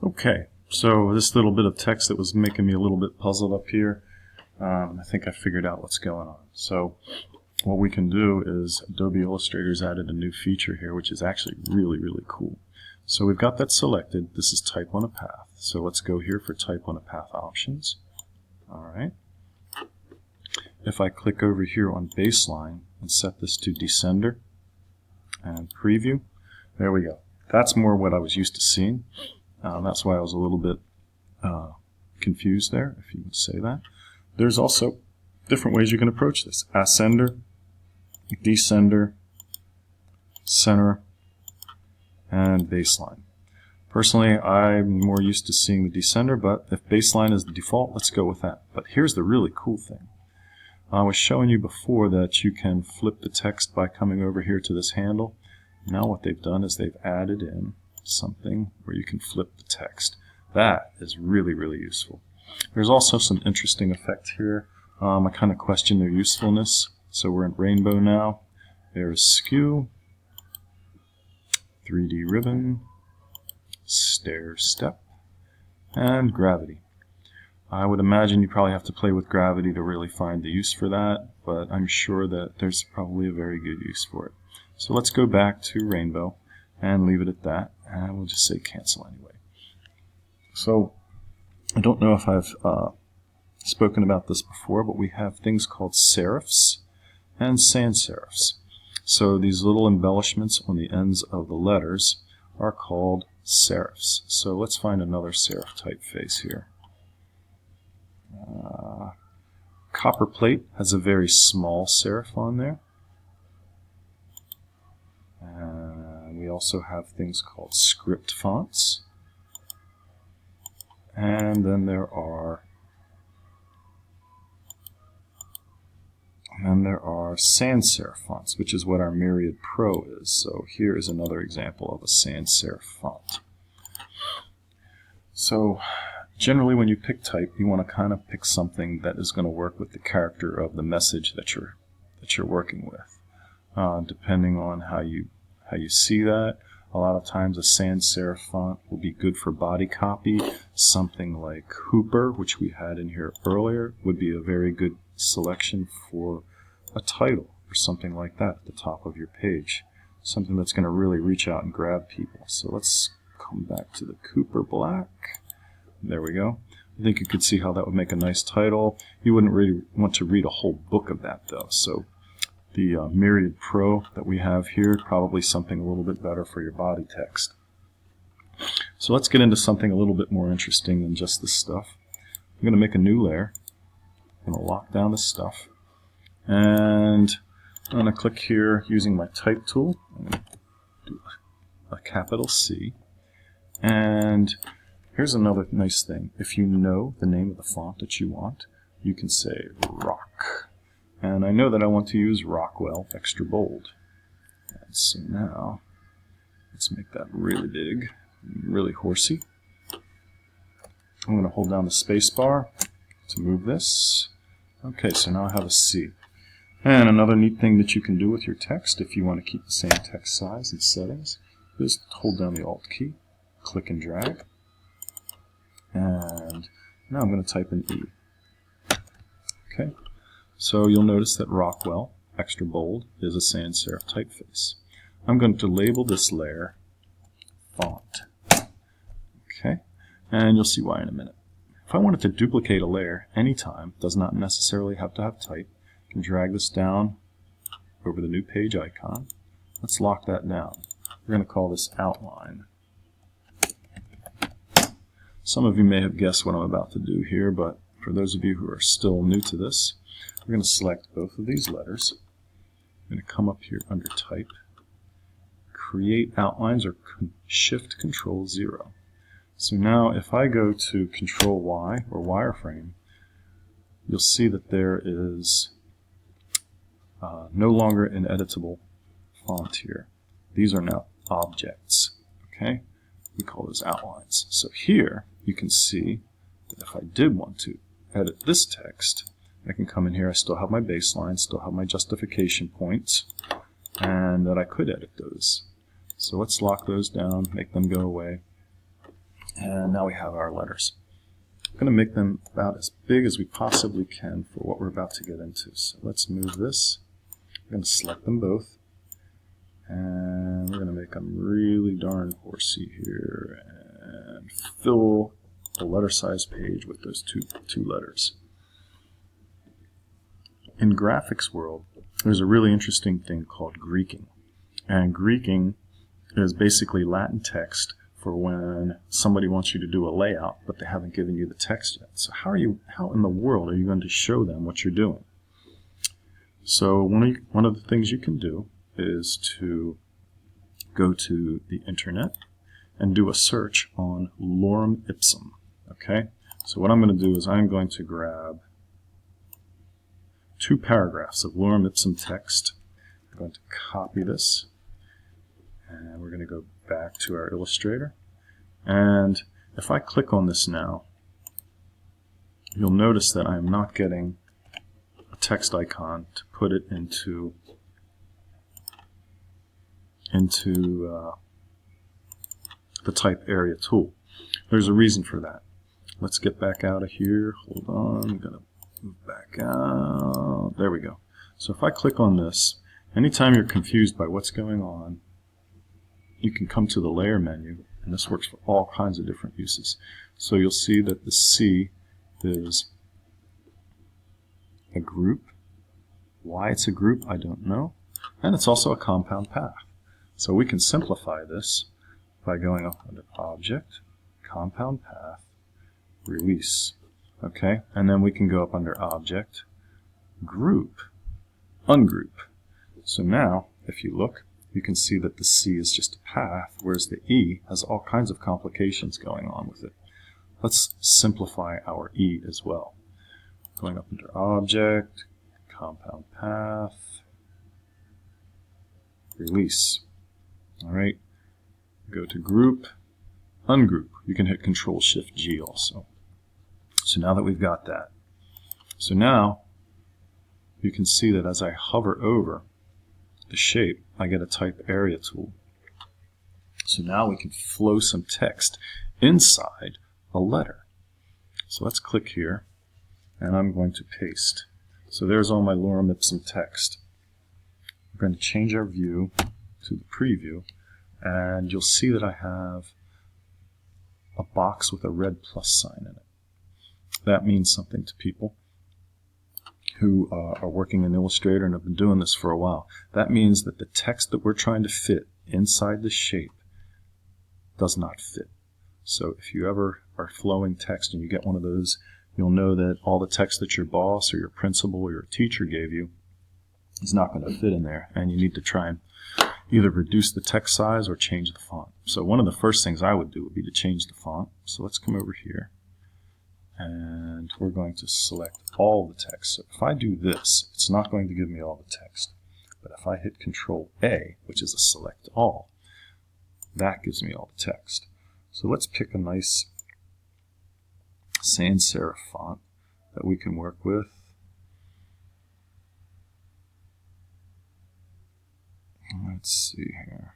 Okay, so this little bit of text that was making me a little bit puzzled up here, I think I figured out what's going on. So what we can do is Adobe Illustrator's added a new feature here, which is actually really, really cool. So we've got that selected. This is type on a path. So let's go here for type on a path options. All right. If I click over here on baseline and set this to descender and preview, there we go. That's more what I was used to seeing. That's why I was a little bit confused there, if you would say that. There's also different ways you can approach this. Ascender, descender, center, and baseline. Personally, I'm more used to seeing the descender, but if baseline is the default, let's go with that. But here's the really cool thing. I was showing you before that you can flip the text by coming over here to this handle. Now what they've done is they've added in something where you can flip the text. That is really, really useful. There's also some interesting effects here. I kind of question their usefulness. So we're in Rainbow now. There's Skew, 3D Ribbon, Stair Step, and Gravity. I would imagine you probably have to play with Gravity to really find the use for that, but I'm sure that there's probably a very good use for it. So let's go back to Rainbow and leave it at that, and we'll just say cancel anyway. So I don't know if I've spoken about this before, but we have things called serifs and sans serifs. So these little embellishments on the ends of the letters are called serifs. So let's find another serif typeface here. Copperplate has a very small serif on there. And we also have things called script fonts. And then there are sans serif fonts, which is what our Myriad Pro is. So here is another example of a sans serif font. So generally when you pick type, you want to kind of pick something that is going to work with the character of the message that you're working with. Depending on how you see that, a lot of times a sans serif font will be good for body copy. Something like Hooper, which we had in here earlier, would be a very good selection for a title or something like that at the top of your page. Something that's going to really reach out and grab people. So let's come back to the Cooper Black. There we go. I think you could see how that would make a nice title. You wouldn't really want to read a whole book of that though. So the Myriad Pro that we have here, probably something a little bit better for your body text. So let's get into something a little bit more interesting than just this stuff. I'm going to make a new layer. I'm going to lock down this stuff. And I'm going to click here using my type tool. I'm going to do a capital C. And here's another nice thing. If you know the name of the font that you want, you can say Rock. And I know that I want to use Rockwell Extra Bold. And so now, let's make that really big, really horsey. I'm going to hold down the space bar to move this. Okay, so now I have a C. And another neat thing that you can do with your text, if you want to keep the same text size and settings, is hold down the Alt key, click and drag. And now I'm going to type in E. Okay. So you'll notice that Rockwell Extra Bold is a sans serif typeface. I'm going to label this layer Font. Okay, and you'll see why in a minute. If I wanted to duplicate a layer anytime, does not necessarily have to have type, I can drag this down over the new page icon. Let's lock that down. We're going to call this Outline. Some of you may have guessed what I'm about to do here, but for those of you who are still new to this, we're going to select both of these letters. I'm going to come up here under Type, Create Outlines, or Shift Control 0. So now if I go to Control Y, or Wireframe, you'll see that there is no longer an editable font here. These are now objects. Okay? We call those outlines. So here you can see that if I did want to edit this text, I can come in here, I still have my baseline, still have my justification points, and that I could edit those. So let's lock those down, make them go away. And now we have our letters. I'm going to make them about as big as we possibly can for what we're about to get into. So let's move this. I'm going to select them both. And we're going to make them really darn horsey here and fill the letter size page with those two letters. In graphics world, there's a really interesting thing called Greeking. And Greeking is basically Latin text for when somebody wants you to do a layout, but they haven't given you the text yet. So how in the world are you going to show them what you're doing? So one of the things you can do is to go to the internet and do a search on lorem ipsum. Okay? So what I'm going to do is I'm going to grab 2 paragraphs of lorem ipsum text. I'm going to copy this, and we're going to go back to our Illustrator. And if I click on this now, you'll notice that I'm not getting a text icon to put it into the type area tool. There's a reason for that. Let's get back out of here. Hold on, I'm going to move back out. There we go. So if I click on this, anytime you're confused by what's going on, you can come to the layer menu, and this works for all kinds of different uses. So you'll see that the C is a group. Why it's a group, I don't know. And it's also a compound path. So we can simplify this by going up under Object, Compound Path, Release. Okay, and then we can go up under Object, Group, Ungroup. So now, if you look, you can see that the C is just a path, whereas the E has all kinds of complications going on with it. Let's simplify our E as well. Going up under Object, Compound Path, Release. Alright, go to Group, Ungroup. You can hit Control-Shift-G also. So now that we've got that, so now you can see that as I hover over the shape, I get a type area tool. So now we can flow some text inside a letter. So let's click here, and I'm going to paste. So there's all my lorem ipsum text. We're going to change our view to the preview, and you'll see that I have a box with a red plus sign in it. That means something to people who are working in Illustrator and have been doing this for a while. That means that the text that we're trying to fit inside the shape does not fit. So if you ever are flowing text and you get one of those, you'll know that all the text that your boss or your principal or your teacher gave you is not going to fit in there, and you need to try and either reduce the text size or change the font. So one of the first things I would do would be to change the font. So let's come over here, and we're going to select all the text. So if I do this, it's not going to give me all the text. But if I hit Control A, which is a select all, that gives me all the text. So let's pick a nice sans serif font that we can work with. Let's see here.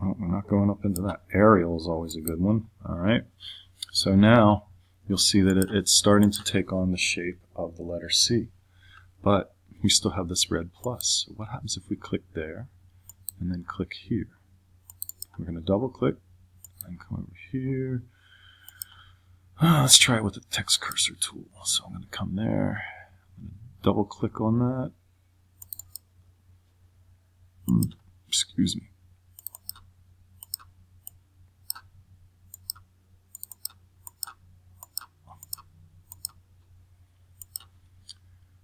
Oh, we're not going up into that. Arial is always a good one. All right. So now you'll see that it's starting to take on the shape of the letter C. But we still have this red plus. So what happens if we click there and then click here? We're going to double click and come over here. Let's try it with the text cursor tool. So I'm going to come there, double click on that. Excuse me.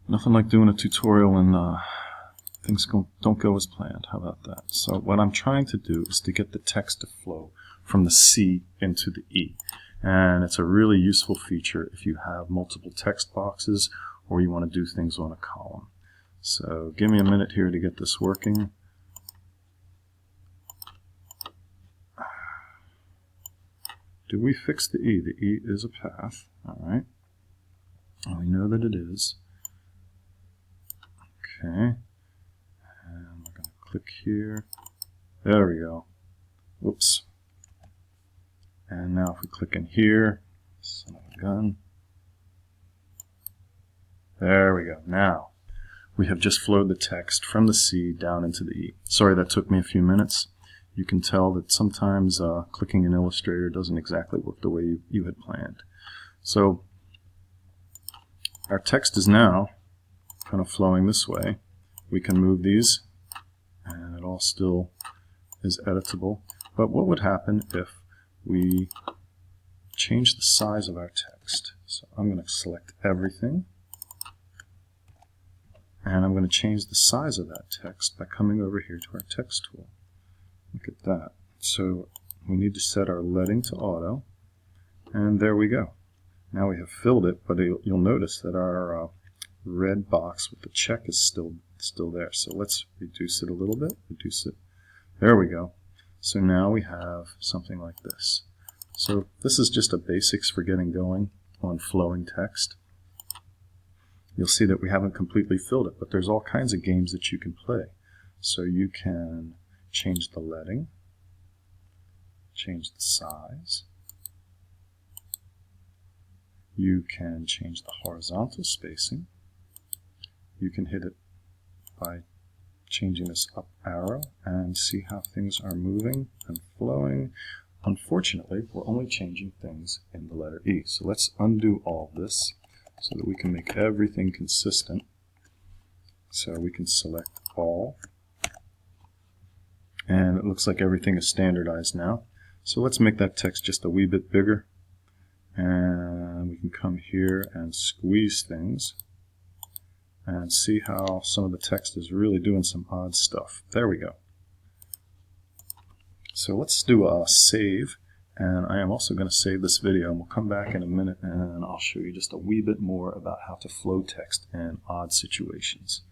Nothing like doing a tutorial and things don't go as planned. How about that? So what I'm trying to do is to get the text to flow from the C into the E. And it's a really useful feature if you have multiple text boxes or you want to do things on a column. So give me a minute here to get this working. Do we fix the E? The E is a path. All right. And we know that it is. Okay. And we're going to click here. There we go. Whoops. And now if we click in here, son of a gun. There we go. Now we have just flowed the text from the C down into the E. Sorry that took me a few minutes. You can tell that sometimes clicking in Illustrator doesn't exactly work the way you had planned. So our text is now kind of flowing this way. We can move these and it all still is editable. But what would happen if we change the size of our text? So I'm going to select everything. And I'm going to change the size of that text by coming over here to our text tool. Look at that. So we need to set our leading to auto. And there we go. Now we have filled it, but you'll notice that our red box with the check is still there. So let's reduce it a little bit. Reduce it. There we go. So now we have something like this. So this is just a basics for getting going on flowing text. You'll see that we haven't completely filled it, but there's all kinds of games that you can play. So you can change the leading, change the size, you can change the horizontal spacing, you can hit it by changing this up arrow and see how things are moving and flowing. Unfortunately, we're only changing things in the letter E. So let's undo all this so that we can make everything consistent. So we can select all, and it looks like everything is standardized now. So let's make that text just a wee bit bigger, and we can come here and squeeze things and see how some of the text is really doing some odd stuff. There we go. So let's do a save, and I am also going to save this video, and we'll come back in a minute and I'll show you just a wee bit more about how to flow text in odd situations.